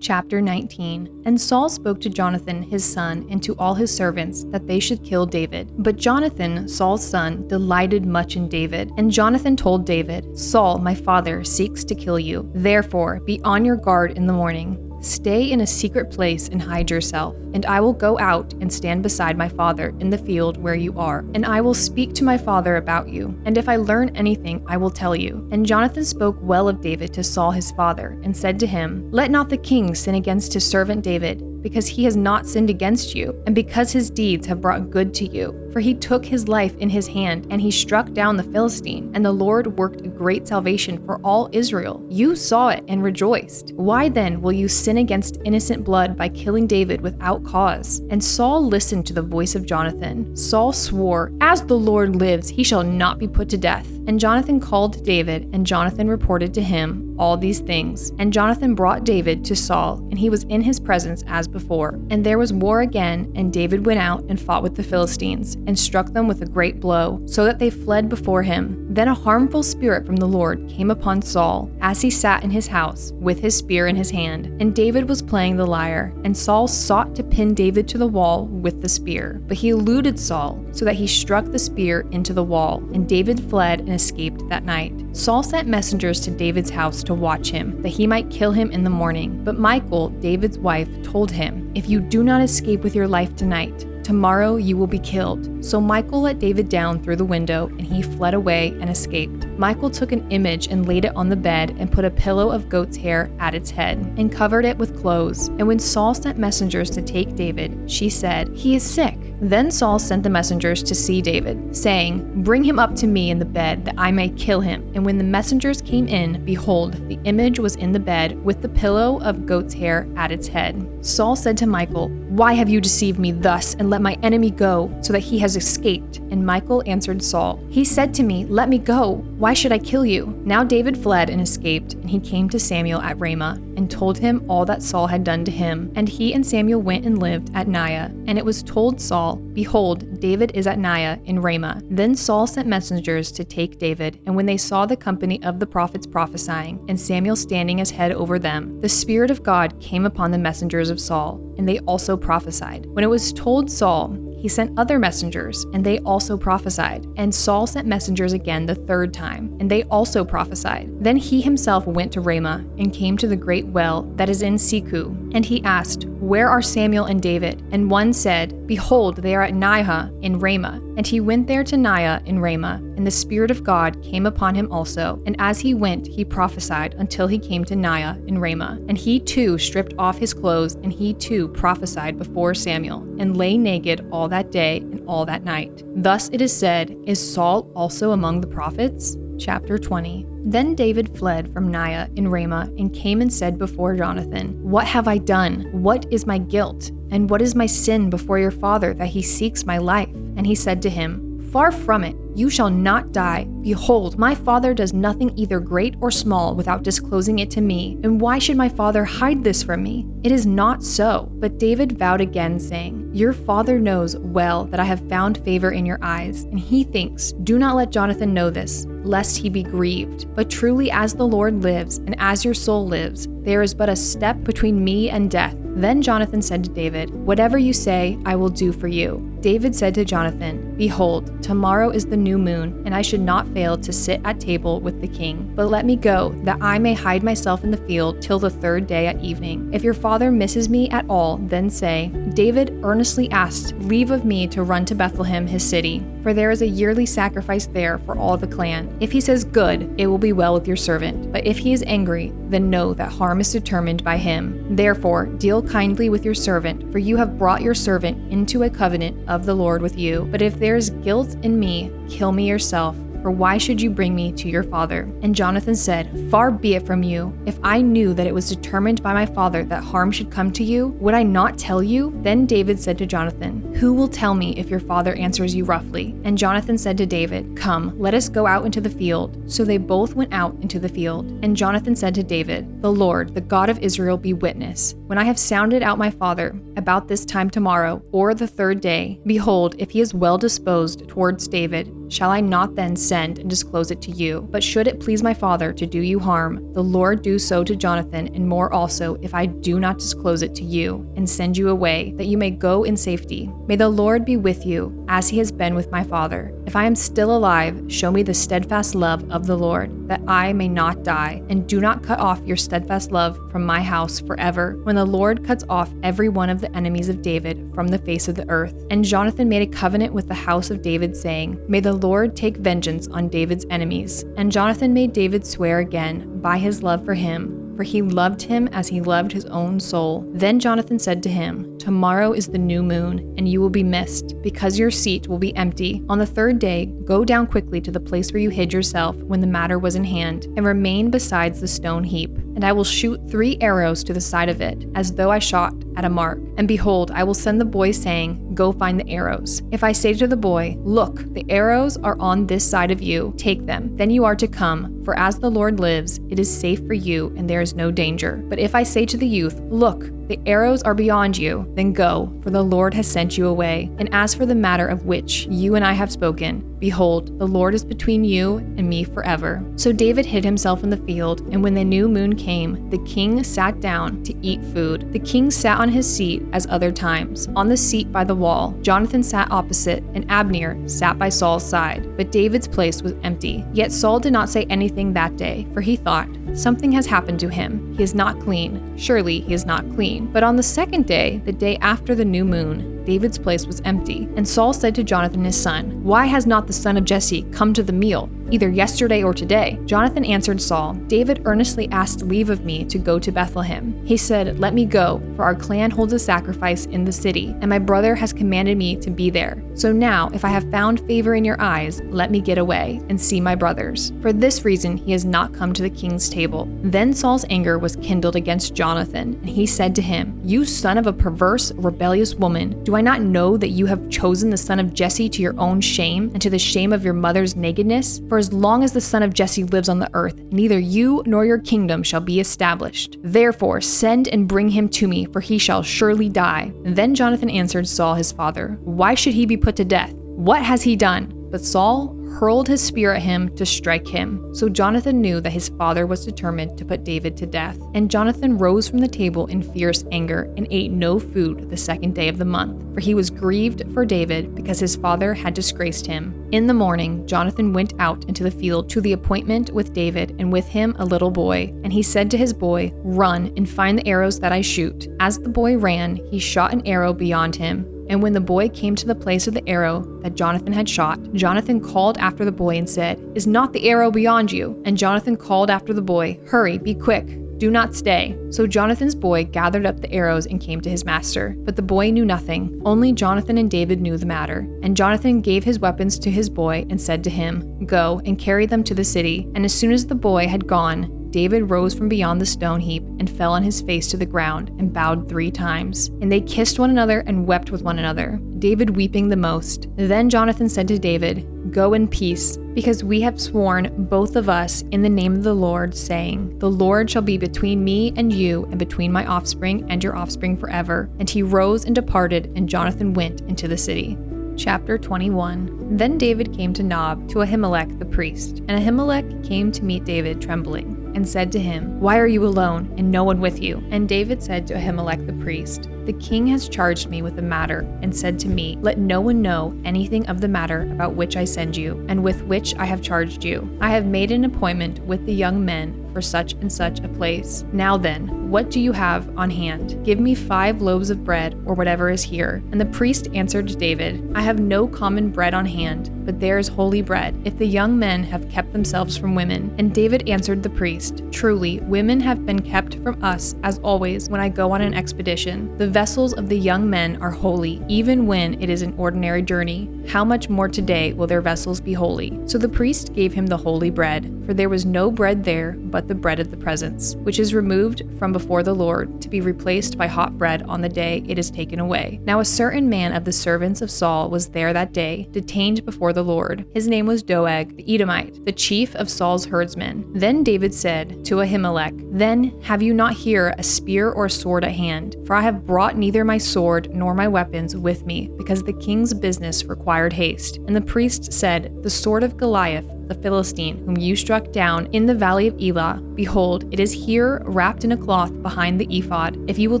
Chapter 19. And Saul spoke to Jonathan his son and to all his servants that they should kill David. But Jonathan, Saul's son, delighted much in David. And Jonathan told David, Saul, my father, seeks to kill you. Therefore, be on your guard in the morning. Stay in a secret place and hide yourself, and I will go out and stand beside my father in the field where you are, and I will speak to my father about you, and if I learn anything, I will tell you. And Jonathan spoke well of David to Saul his father, and said to him, Let not the king sin against his servant David, because he has not sinned against you, and because his deeds have brought good to you. For he took his life in his hand, and he struck down the Philistine, and the Lord worked a great salvation for all Israel. You saw it and rejoiced. Why then will you sin against innocent blood by killing David without cause? And Saul listened to the voice of Jonathan. Saul swore, As the Lord lives, he shall not be put to death. And Jonathan called David, and Jonathan reported to him all these things. And Jonathan brought David to Saul, and he was in his presence as before. And there was war again, and David went out and fought with the Philistines, and struck them with a great blow, so that they fled before him. Then a harmful spirit from the Lord came upon Saul, as he sat in his house, with his spear in his hand. And David was playing the lyre, and Saul sought to pin David to the wall with the spear. But he eluded Saul, so that he struck the spear into the wall, and David fled and escaped that night. Saul sent messengers to David's house to watch him, that he might kill him in the morning. But Michal, David's wife, told him, If you do not escape with your life tonight, tomorrow you will be killed. So Michal let David down through the window, and he fled away and escaped. Michal took an image and laid it on the bed, and put a pillow of goat's hair at its head, and covered it with clothes. And when Saul sent messengers to take David, she said, He is sick. Then Saul sent the messengers to see David, saying, Bring him up to me in the bed, that I may kill him. And when the messengers came in, behold, the image was in the bed, with the pillow of goat's hair at its head. Saul said to Michal, Why have you deceived me thus, and let my enemy go, so that he has escaped? And Michal answered Saul, He said to me, Let me go. Why should I kill you? Now David fled and escaped, and he came to Samuel at Ramah, and told him all that Saul had done to him. And he and Samuel went and lived at Niah. And it was told Saul, Behold, David is at Niah in Ramah. Then Saul sent messengers to take David, and when they saw the company of the prophets prophesying, and Samuel standing as head over them, the Spirit of God came upon the messengers of Saul, and they also prophesied. When it was told Saul, he sent other messengers, and they also prophesied. And Saul sent messengers again the third time, and they also prophesied. Then he himself went to Ramah, and came to the great well that is in Seku. And he asked, Where are Samuel and David? And one said, Behold, they are at Niah in Ramah. And he went there to Niah in Ramah, and the Spirit of God came upon him also. And as he went, he prophesied until he came to Niah in Ramah. And he too stripped off his clothes, and he too prophesied before Samuel, and lay naked all that day and all that night. Thus it is said, Is Saul also among the prophets? Chapter 20. Then David fled from Niah in Ramah, and came and said before Jonathan, What have I done? What is my guilt? And what is my sin before your father, that he seeks my life? And he said to him, Far from it, you shall not die. Behold, my father does nothing either great or small without disclosing it to me. And why should my father hide this from me? It is not so. But David vowed again, saying, Your father knows well that I have found favor in your eyes. And he thinks, Do not let Jonathan know this, lest he be grieved. But truly as the Lord lives, and as your soul lives, there is but a step between me and death. Then Jonathan said to David, Whatever you say, I will do for you. David said to Jonathan, Behold, tomorrow is the new moon, and I should not fail to sit at table with the king. But let me go, that I may hide myself in the field till the third day at evening. If your father misses me at all, then say, David earnestly asked leave of me to run to Bethlehem his city, for there is a yearly sacrifice there for all the clan. If he says good, it will be well with your servant. But if he is angry, then know that harm is determined by him. Therefore, deal kindly with your servant, for you have brought your servant into a covenant of the Lord with you. But if there is guilt in me, kill me yourself. For why should you bring me to your father? And Jonathan said, Far be it from you. If I knew that it was determined by my father that harm should come to you, would I not tell you? Then David said to Jonathan, Who will tell me if your father answers you roughly? And Jonathan said to David, Come, let us go out into the field. So they both went out into the field. And Jonathan said to David, The Lord, the God of Israel, be witness. When I have sounded out my father about this time tomorrow, or the third day, behold, if he is well disposed towards David, shall I not then send and disclose it to you? But should it please my father to do you harm, the Lord do so to Jonathan, and more also, if I do not disclose it to you, and send you away, that you may go in safety. May the Lord be with you, as he has been with my father. If I am still alive, show me the steadfast love of the Lord, that I may not die, and do not cut off your steadfast love from my house forever, when the Lord cuts off every one of the enemies of David from the face of the earth. And Jonathan made a covenant with the house of David, saying, May the Lord take vengeance on David's enemies. And Jonathan made David swear again by his love for him, for he loved him as he loved his own soul. Then Jonathan said to him, Tomorrow is the new moon, and you will be missed, because your seat will be empty. On the third day, go down quickly to the place where you hid yourself when the matter was in hand, and remain beside the stone heap. And I will shoot 3 arrows to the side of it, as though I shot at a mark. And behold, I will send the boy, saying, Go find the arrows. If I say to the boy, Look, the arrows are on this side of you, take them. Then you are to come, for as the Lord lives, it is safe for you, and there is no danger. But if I say to the youth, Look, the arrows are beyond you, then go, for the Lord has sent you away. And as for the matter of which you and I have spoken, behold, the Lord is between you and me forever. So David hid himself in the field, and when the new moon came, the king sat down to eat food. The king sat on his seat as other times, on the seat by the wall. Jonathan sat opposite, and Abner sat by Saul's side. But David's place was empty. Yet Saul did not say anything that day, for he thought, Something has happened to him. He is not clean. Surely he is not clean. But on the second day, the day after the new moon, David's place was empty. And Saul said to Jonathan his son, Why has not the son of Jesse come to the meal, either yesterday or today? Jonathan answered Saul, David earnestly asked leave of me to go to Bethlehem. He said, Let me go, for our clan holds a sacrifice in the city, and my brother has commanded me to be there. So now, if I have found favor in your eyes, let me get away and see my brothers. For this reason he has not come to the king's table. Then Saul's anger was kindled against Jonathan, and he said to him, You son of a perverse, rebellious woman, do I not know that you have chosen the son of Jesse to your own shame and to the shame of your mother's nakedness? For as long as the son of Jesse lives on the earth, neither you nor your kingdom shall be established. Therefore send and bring him to me, for he shall surely die. Then Jonathan answered Saul his father, Why should he be put to death? What has he done? But Saul hurled his spear at him to strike him. So Jonathan knew that his father was determined to put David to death. And Jonathan rose from the table in fierce anger and ate no food the second day of the month, for he was grieved for David because his father had disgraced him. In the morning, Jonathan went out into the field to the appointment with David, and with him a little boy. And he said to his boy, Run and find the arrows that I shoot. As the boy ran, he shot an arrow beyond him. And when the boy came to the place of the arrow that Jonathan had shot, Jonathan called after the boy and said, Is not the arrow beyond you? And Jonathan called after the boy, Hurry, be quick. Do not stay. So Jonathan's boy gathered up the arrows and came to his master. But the boy knew nothing. Only Jonathan and David knew the matter. And Jonathan gave his weapons to his boy and said to him, Go and carry them to the city. And as soon as the boy had gone, David rose from beyond the stone heap and fell on his face to the ground and bowed 3 times. And they kissed one another and wept with one another, David weeping the most. Then Jonathan said to David, Go in peace, because we have sworn, both of us, in the name of the Lord, saying, The Lord shall be between me and you, and between my offspring and your offspring forever. And he rose and departed, and Jonathan went into the city. Chapter 21. Then David came to Nob, to Ahimelech the priest. And Ahimelech came to meet David trembling, and said to him, Why are you alone, and no one with you? And David said to Ahimelech the priest, The king has charged me with the matter, and said to me, Let no one know anything of the matter about which I send you, and with which I have charged you. I have made an appointment with the young men for such and such a place. Now then, what do you have on hand? Give me 5 loaves of bread, or whatever is here. And the priest answered David, I have no common bread on hand, but there is holy bread, if the young men have kept themselves from women. And David answered the priest, Truly, women have been kept from us, as always, when I go on an expedition. The vessels of the young men are holy, even when it is an ordinary journey. How much more today will their vessels be holy? So the priest gave him the holy bread. for there was no bread there but the bread of the presence, which is removed from before the Lord, to be replaced by hot bread on the day it is taken away. Now a certain man of the servants of Saul was there that day, detained before the Lord. His name was Doeg the Edomite, the chief of Saul's herdsmen. Then David said to Ahimelech, Then have you not here a spear or sword at hand? For I have brought neither my sword nor my weapons with me, because the king's business required haste. And the priest said, The sword of Goliath, the Philistine, whom you struck down in the valley of Elah, behold, it is here wrapped in a cloth behind the ephod. If you will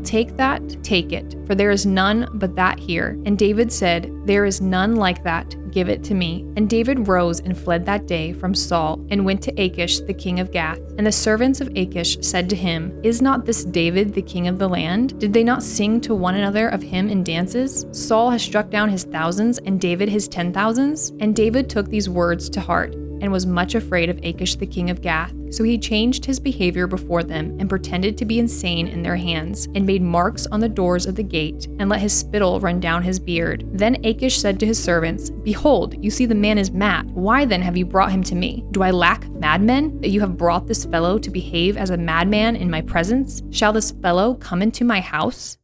take that, take it, for there is none but that here. And David said, There is none like that. Give it to me. And David rose and fled that day from Saul, and went to Achish the king of Gath. And the servants of Achish said to him, Is not this David the king of the land? Did they not sing to one another of him in dances? Saul has struck down his thousands, and David his 10,000s. And David took these words to heart, and was much afraid of Achish the king of Gath. So he changed his behavior before them, and pretended to be insane in their hands, and made marks on the doors of the gate, and let his spittle run down his beard. Then Achish said to his servants, Behold, you see the man is mad. Why then have you brought him to me? Do I lack madmen, that you have brought this fellow to behave as a madman in my presence? Shall this fellow come into my house?